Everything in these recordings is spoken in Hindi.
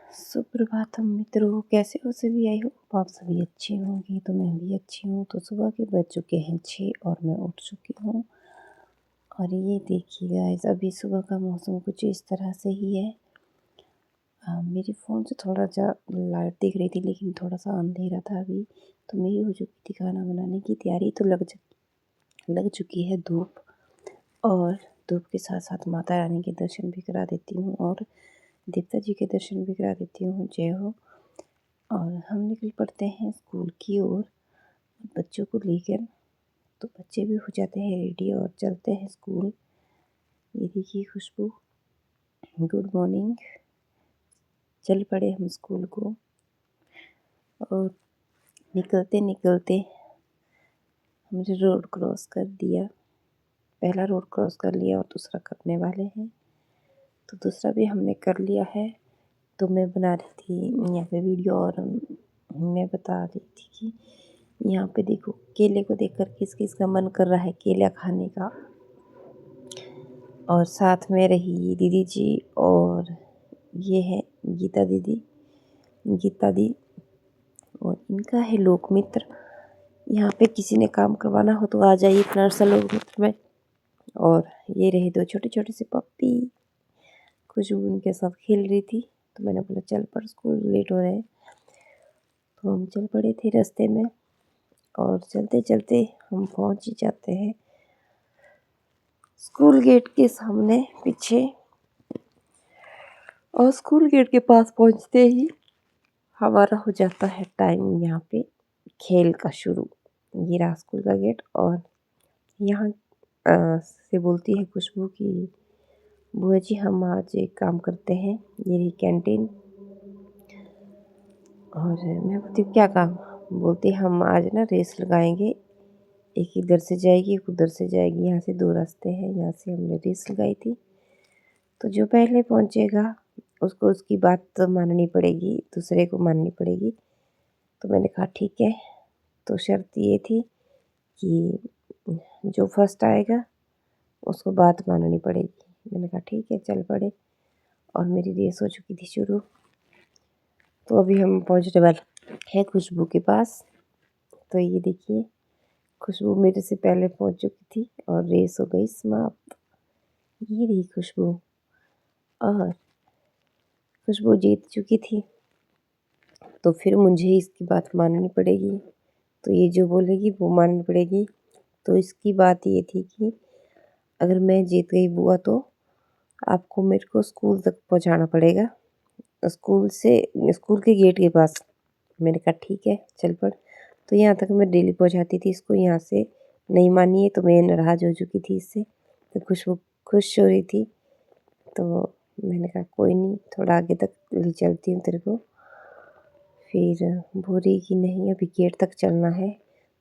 सुप्रभातम मित्रों, कैसे हो सभी? आई होप आप सभी अच्छे होंगे। तो मैं भी अच्छी हूँ। तो सुबह के बज चुके हैं 6 और मैं उठ चुकी हूँ। और ये देखिए गाइस, अभी सुबह का मौसम कुछ इस तरह से ही है। मेरी फ़ोन से थोड़ा सा लाइट दिख रही थी, लेकिन थोड़ा सा अंधेरा था अभी। तो मेरी हो चुकी थी खाना बनाने की तैयारी। तो लग चुकी है धूप। और धूप के साथ साथ माता रानी के दर्शन भी करा देती हूँ और देवता जी के दर्शन भी करा देती हूँ। जय हो। और हम निकल पड़ते हैं स्कूल की ओर बच्चों को लेकर। तो बच्चे भी हो जाते हैं रेडी और चलते हैं स्कूल। ये देखिए खुशबू, गुड मॉर्निंग। चल पड़े हम स्कूल को। और निकलते निकलते हमने रोड क्रॉस कर दिया। पहला रोड क्रॉस कर लिया और दूसरा करने वाले हैं। तो दूसरा भी हमने कर लिया है। तो मैं बना रही थी यहाँ पे वीडियो और मैं बता रही थी कि यहाँ पे देखो, केले को देखकर किस किस का मन कर रहा है केला खाने का। और साथ में रही दीदी जी और ये है गीता दी और इनका है लोक मित्र। यहाँ पे किसी ने काम करवाना हो तो आ जाइए नर्सा लोक मित्र में। और ये रहे दो छोटे छोटे से पप्पी। खुशबू उनके साथ खेल रही थी। तो मैंने बोला चल पर स्कूल लेट हो रहे हैं। तो हम चल पड़े थे रास्ते में और चलते चलते हम पहुँच ही जाते हैं स्कूल गेट के सामने पीछे। और स्कूल गेट के पास पहुँचते ही हमारा हो जाता है टाइम यहाँ पे खेल का शुरू। ये रहा स्कूल का गेट। और यहाँ से बोलती है खुशबू कि बुआ जी हम आज एक काम करते हैं। ये रही कैंटीन। और मैं बोलती क्या काम? बोलती हम आज ना रेस लगाएंगे। एक इधर से जाएगी एक उधर से जाएगी। यहाँ से 2 रास्ते हैं। यहाँ से हमने रेस लगाई थी। तो जो पहले पहुँचेगा उसको उसकी बात तो माननी पड़ेगी, दूसरे को माननी पड़ेगी। तो मैंने कहा ठीक है। तो शर्त ये थी कि जो फर्स्ट आएगा उसको बात माननी पड़ेगी। मैंने कहा ठीक है, चल पड़े। और मेरी रेस हो चुकी थी शुरू। तो अभी हम पहुंचने वाले हैं खुशबू के पास। तो ये देखिए खुशबू मेरे से पहले पहुंच चुकी थी और रेस हो गई समाप्त। ये रही खुशबू और खुशबू जीत चुकी थी। तो फिर मुझे इसकी बात माननी पड़ेगी। तो ये जो बोलेगी वो माननी पड़ेगी। तो इसकी बात ये थी कि अगर मैं जीत गई बुआ तो आपको मेरे को स्कूल तक पहुंचाना पड़ेगा, स्कूल के गेट के पास। मैंने कहा ठीक है चल पड़। तो यहाँ तक मैं डेली पहुंचाती थी इसको। यहाँ से नहीं मानी है तो मैं नाराज़ हो चुकी थी इससे। तो खुश हो रही थी। तो मैंने कहा कोई नहीं, थोड़ा आगे तक ले चलती हूँ तेरे को। फिर बोली कि नहीं अभी गेट तक चलना है।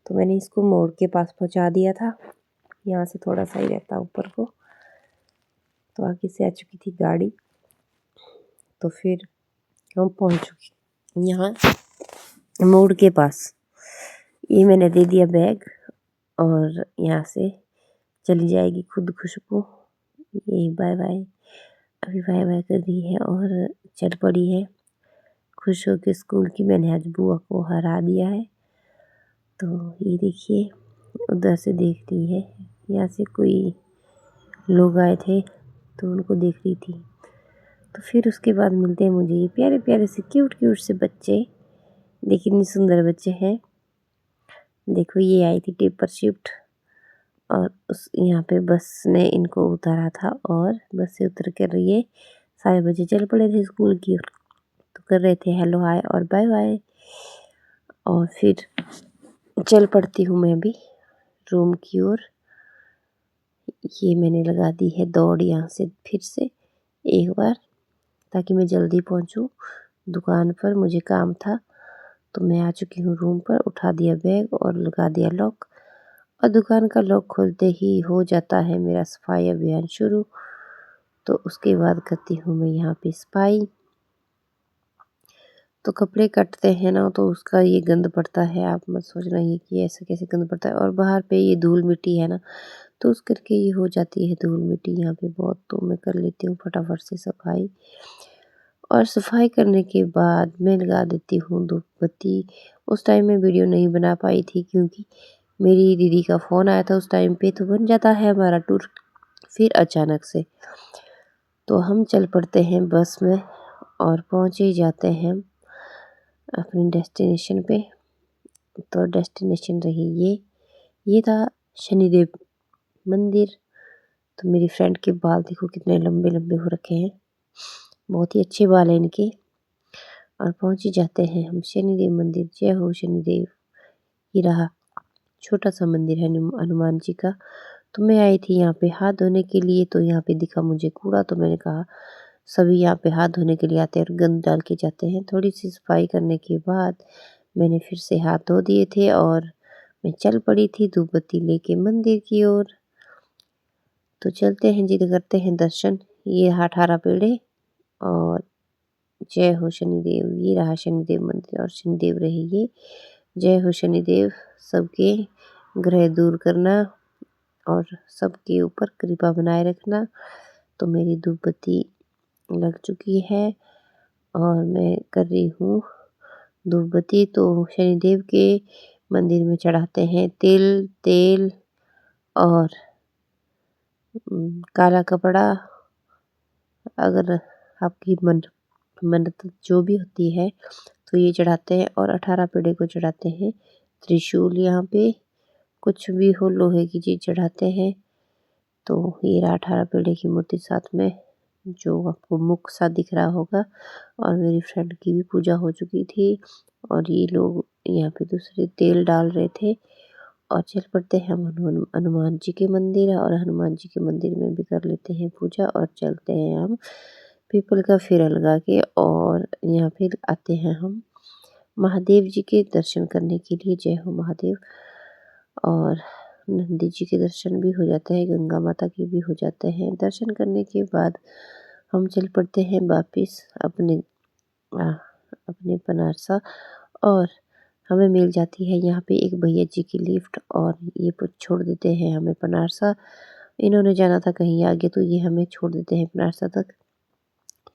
तो मैंने इसको मोड़ के पास पहुँचा दिया था। यहाँ से थोड़ा सा ही रहता ऊपर को। तो आगे से आ चुकी थी गाड़ी। तो फिर हम पहुँच चुके यहाँ मोड़ के पास। ये मैंने दे दिया बैग और यहाँ से चली जाएगी खुद खुशबू। ये बाय बाय, अभी बाय बाय कर रही है और चल पड़ी है खुश हो के स्कूल की मैंने आज बुआ को हरा दिया है। तो ये देखिए उधर से देख रही है। यहाँ से कोई लोग आए थे तो उनको देख रही थी। तो फिर उसके बाद मिलते हैं मुझे ये प्यारे प्यारे से क्यूट से बच्चे। देखिए कितने सुंदर बच्चे हैं। देखो ये आई थी टेपर शिफ्ट और उस यहाँ पे बस ने इनको उतारा था और बस से उतर कर ये सारे बच्चे चल पड़े थे स्कूल की ओर। तो कर रहे थे हेलो हाय और बाय बाय। और फिर चल पड़ती हूँ मैं भी रूम की ओर। ये मैंने लगा दी है दौड़ यहाँ से फिर से एक बार, ताकि मैं जल्दी पहुँचूँ दुकान पर। मुझे काम था। तो मैं आ चुकी हूँ रूम पर, उठा दिया बैग और लगा दिया लॉक। और दुकान का लॉक खोलते ही हो जाता है मेरा सफाई अभियान शुरू। तो उसके बाद करती हूँ मैं यहाँ पे सफाई। तो कपड़े कटते हैं ना तो उसका ये गंद पड़ता है। आप मत सोचना ये कि ऐसे कैसे गंद पड़ता है। और बाहर पे ये धूल मिट्टी है ना, तो उस करके ये हो जाती है धूल मिट्टी यहाँ पे बहुत। तो मैं कर लेती हूँ फटाफट से सफाई। और सफाई करने के बाद मैं लगा देती हूँ धूप बत्ती। उस टाइम में वीडियो नहीं बना पाई थी क्योंकि मेरी दीदी का फ़ोन आया था उस टाइम पे, तो बन जाता है हमारा टूर फिर अचानक से। तो हम चल पड़ते हैं बस में और पहुँच ही जाते हैं अपनी डेस्टिनेशन पे। तो डेस्टिनेशन रही ये था शनिदेव मंदिर। तो मेरी फ्रेंड के बाल देखो कितने लंबे लंबे हो रखे हैं, बहुत ही अच्छे बाल हैं इनके। और पहुंच ही जाते हैं हम शनिदेव मंदिर। जय हो शनिदेव। ये रहा छोटा सा मंदिर है हनुमान जी का। तो मैं आई थी यहाँ पे हाथ धोने के लिए, तो यहाँ पे दिखा मुझे कूड़ा, तो मैंने कहा सभी यहाँ पे हाथ धोने के लिए आते हैं और गंद डाल के जाते हैं। थोड़ी सी सफाई करने के बाद मैंने फिर से हाथ धो दिए थे और मैं चल पड़ी थी धूप बत्ती लेके मंदिर की ओर। तो चलते हैं जी, करते हैं दर्शन। ये रहा 18 पेड़े और जय हो शनिदेव। ये रहा शनिदेव मंदिर और शनिदेव रहे ये। जय हो शनिदेव, सबके ग्रह दूर करना और सबके ऊपर कृपा बनाए रखना। तो मेरी धूप बत्ती लग चुकी है और मैं कर रही हूँ धूप बत्ती। तो शनिदेव के मंदिर में चढ़ाते हैं तेल और काला कपड़ा। अगर आपकी मन्नत जो भी होती है तो ये चढ़ाते हैं। और 18 पेड़े को चढ़ाते हैं त्रिशूल। यहाँ पे कुछ भी हो लोहे की चीज़ चढ़ाते हैं। तो ये रहा 18 पेड़े की मूर्ति साथ में, जो आपको मुख सा दिख रहा होगा। और मेरी फ्रेंड की भी पूजा हो चुकी थी और ये लोग यहाँ पे दूसरे तेल डाल रहे थे। और चल पड़ते हैं हम हनुमान जी के मंदिर, और हनुमान जी के मंदिर में भी कर लेते हैं पूजा और चलते हैं हम पीपल का फेरा लगा के। और यहाँ फिर आते हैं हम महादेव जी के दर्शन करने के लिए। जय हो महादेव। और नंदी जी के दर्शन भी हो जाते हैं, गंगा माता के भी हो जाते हैं। दर्शन करने के बाद हम चल पड़ते हैं वापिस अपने बनारसा। और हमें मिल जाती है यहाँ पे एक भैया जी की लिफ्ट और ये छोड़ देते हैं हमें बनारसा। इन्होंने जाना था कहीं आगे, तो ये हमें छोड़ देते हैं बनारसा तक।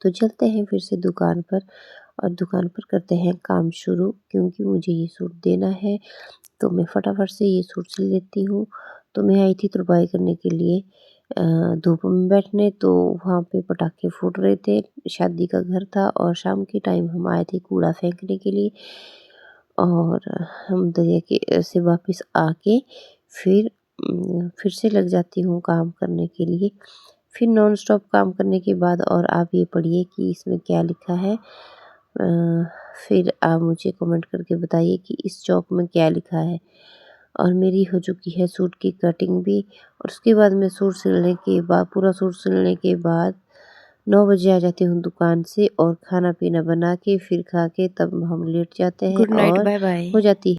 तो चलते हैं फिर से दुकान पर और दुकान पर करते हैं काम शुरू, क्योंकि मुझे ये सूट देना है। तो मैं फटाफट से ये सूट सिल लेती हूँ। तो मैं आई थी तुरपाई करने के लिए धूप में बैठने, तो वहाँ पे पटाखे फूट रहे थे। शादी का घर था और शाम के टाइम हम आए थे कूड़ा फेंकने के लिए। और हम दरिया के से वापस आके फिर से लग जाती हूँ काम करने के लिए। फिर नॉन स्टॉप काम करने के बाद और आप ये पढ़िए कि इसमें क्या लिखा है। फिर आप मुझे कमेंट करके बताइए कि इस चौक में क्या लिखा है। और मेरी हो चुकी है सूट की कटिंग भी। और उसके बाद मैं सूट सिलने के बाद पूरा सूट सिलने के बाद 9 बजे आ जाती हूँ दुकान से और खाना पीना बना के फिर खा के तब हम लेट जाते हैं गुड नाइट, और बाय बाय। हो जाती है